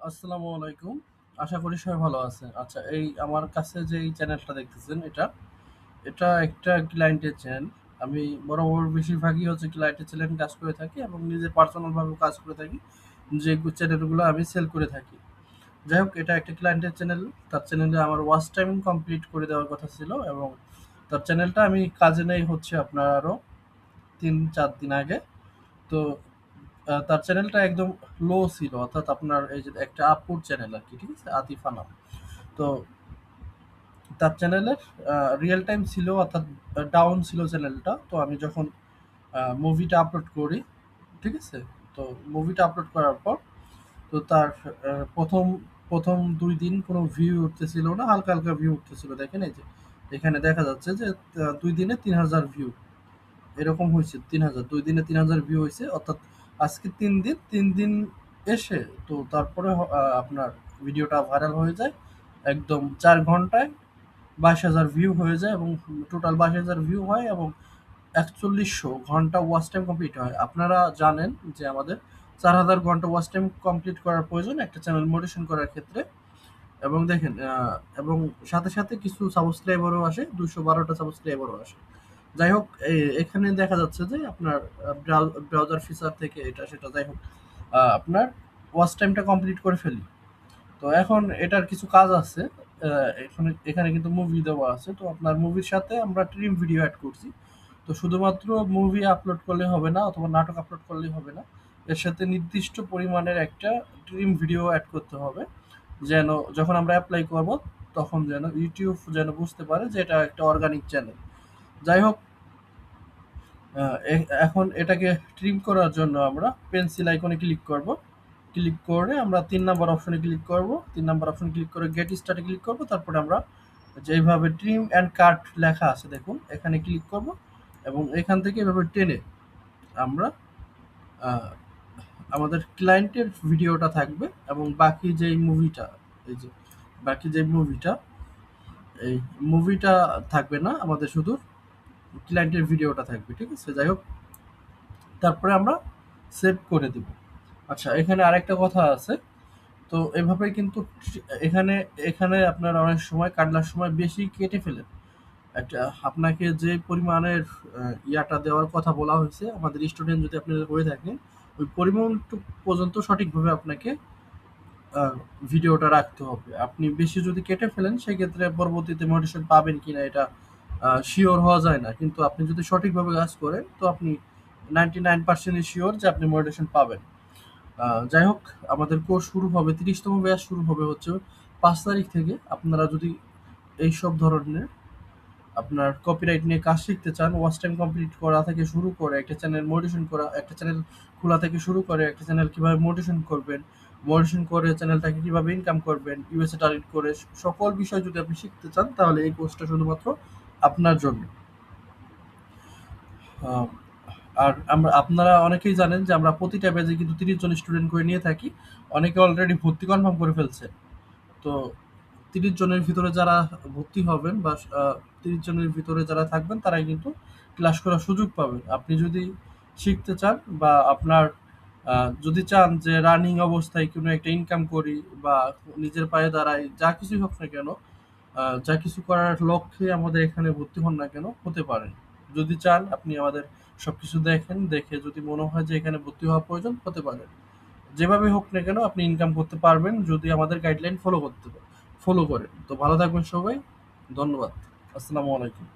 আসসালামু আলাইকুম। আশা করি সবাই ভালো আছেন। আচ্ছা, এই আমার কাছে যে এই চ্যানেলটা দেখতেছেন এটা একটা ক্লায়েন্টের চ্যানেল। আমি বরাবর বেশিরভাগই হচ্ছে ক্লায়েন্টের চ্যানেল কাজ করে থাকি এবং নিজের পার্সোনাল ভাবেও কাজ করে থাকি। যে চ্যানেলগুলো আমি সেল করে থাকি। যাই হোক, এটা একটা ক্লায়েন্টের চ্যানেল। তার চ্যানেলে আমার ওয়াচ টাইম কমপ্লিট করে দেওয়ার কথা ছিল এবং তার চ্যানেলটা আমি কাজে নেই হচ্ছে আপনার আরো ৩-৪ দিন আগে। তো তার চ্যানেলটা একদম লো ছিল, অর্থাৎ আপনার এই যে একটা আপুর চ্যানেল আর কি, ঠিক আছে, আতিফা নাম। তো তার চ্যানেলের রিয়েল টাইম ছিল, অর্থাৎ ডাউন ছিল চ্যানেলটা। তো আমি যখন মুভিটা আপলোড করি, ঠিক আছে, তো মুভিটা আপলোড করার পর তো তার প্রথম প্রথম ২ দিন কোনো ভিউ উঠতেছিল না, হালকা হালকা ভিউ উঠতেছিল। দেখেন এই যে এখানে দেখা যাচ্ছে যে ২ দিনে ৩,০০০ ভিউ এরকম হয়েছে। ৩,০০০ ২ দিনে ৩,০০০ ভিউ হয়েছে, অর্থাৎ আজকে ৩ দিন ৩ দিন এসে তো তারপরে আপনার ভিডিওটা ভাইরাল হয়ে যায়। একদম ৪ ঘন্টায় ২২,০০০ ভিউ হয়ে যায় এবং টোটাল ২২,০০০ ভিউ হয় এবং ৪১০০ ঘন্টা ওয়াচ টাইম কমপ্লিট হয়। আপনারা জানেন যে আমাদের ৪,০০০ ঘন্টা ওয়াচ টাইম কমপ্লিট করার প্রয়োজন একটা চ্যানেল মোটিভেশন করার ক্ষেত্রে। এবং দেখেন এবং সাথে সাথে কিছু সাবস্ক্রাইবারও আসে, ২১২টা সাবস্ক্রাইবারও আসে। যাই হোক, এখানে দেখা যাচ্ছে যে আপনার ব্রাউজার ফিচার থেকে এটা সেটা যাই হোক, আপনার ওয়াচ টাইমটা কমপ্লিট করে ফেলি। তো এখন এটার কিছু কাজ আছে। এখানে এখানে কিন্তু মুভি দেওয়া আছে। তো আপনার মুভির সাথে আমরা ট্রিম ভিডিও অ্যাড করছি। তো শুধুমাত্র মুভি আপলোড করলে হবে না, অথবা নাটক আপলোড করলেই হবে না। এর সাথে নির্দিষ্ট পরিমাণের একটা ট্রিম ভিডিও অ্যাড করতে হবে। যেন যখন আমরা এপ্লাই করব তখন যেন ইউটিউব যেন বুঝতে পারে যে এটা একটা অর্গানিক চ্যানেল। যাই হোক, এখন এটাকে ট্রিম করার জন্য আমরা পেন্সিল আইকনে ক্লিক করব। ক্লিক করে আমরা ৩ নাম্বার অপশনে ক্লিক করব। ৩ নাম্বার অপশনে ক্লিক করে গেট স্টার্টে ক্লিক করব। তারপরে আমরা যেইভাবে ট্রিম অ্যান্ড কাট লেখা আছে দেখুন, এখানে ক্লিক করব এবং এখান থেকে এভাবে টেনে আমরা আ আমাদের ক্লায়েন্টের ভিডিওটা থাকবে এবং বাকি যেই মুভিটা, এই যে বাকি যে মুভিটা, এই মুভিটা থাকবে না, আমাদের শুধু ক্লায়েন্টের ভিডিওটা থাকবে, ঠিক আছে? যাই হোক, তারপরে আমরা সেভ করে দিব। আচ্ছা, এখানে আরেকটা কথা আছে। তো এভাবে কিন্তু এখানে এখানে আপনারা অনেক সময় কাটলার সময় বেশি কেটে ফেলেন। একটা আপনাকে যে পরিমাণের ইয়াটা দেওয়ার কথা বলা হয়েছে, আমাদের স্টুডেন্ট যদি আপনি হয়ে থাকেন, ওই পরিমাণটুক পর্যন্ত সঠিকভাবে আপনাকে আ ভিডিওটা রাখতে হবে। আপনি বেশি যদি কেটে ফেলেন, সেক্ষেত্রে পরবর্তীতে মোটিভেশন পাবেন কিনা এটা সিওর হওয়া যায় না। কিন্তু আপনি যদি সঠিকভাবে কাজ করেন, তো আপনি 99% ই সিওর যে আপনি মোটিভেশন পাবেন। যাই হোক, আমাদের কোর্স শুরু হবে, ৩০তম ব্যাচ শুরু হবে হচ্ছে ৫ তারিখ থেকে। আপনারা যদি এইসব ধরনের আপনার কপিরাইট নিয়ে কাজ শিখতে চান, ওয়াচ টাইম কমপ্লিট করা থেকে শুরু করে একটা চ্যানেল মোটিভেশন করা, একটা চ্যানেল খোলা থেকে শুরু করে একটা চ্যানেল কিভাবে মোটিভেশন করবেন, মোটিভেশন করে চ্যানেলটাকে কিভাবে ইনকাম করবেন, ইউএসএ টার্গেট করে সকল বিষয় যদি আপনি শিখতে চান, তাহলে এই কোর্সটা শুধুমাত্র আপনার জন্য। আ আর আপনারা অনেকেই জানেন যে আমরা প্রতিটা ব্যাচে কিন্তু ৩০ জন স্টুডেন্ট করে নিয়ে থাকি। অনেকে অলরেডি ভর্তি কনফার্ম করে ফেলছে। তো ৩০ জনের ভিতরে যারা ভর্তি হবেন বা ৩০ জনের ভিতরে যারা থাকবেন তারাই কিন্তু ক্লাস করার সুযোগ পাবেন। আপনি যদি শিখতে চান বা আপনার যদি চান যে রানিং অবস্থায় কোনো একটা ইনকাম করি বা নিজের পায়ে দাঁড়াই, যা কিছুই হোক না কেন, যা কিছু করার লক্ষ্যে আমাদের এখানে ভর্তি হন না কেন, হতে পারেন। যদি চান আপনি আমাদের সবকিছু দেখেন, দেখে যদি মনে হয় যে এখানে ভর্তি হওয়া প্রয়োজন, হতে পারেন। যেভাবে হোক না কেন আপনি ইনকাম করতে পারবেন যদি আমাদের গাইডলাইন ফলো করেন। তো ভালো থাকবেন সবাই। ধন্যবাদ। আসসালামু আলাইকুম।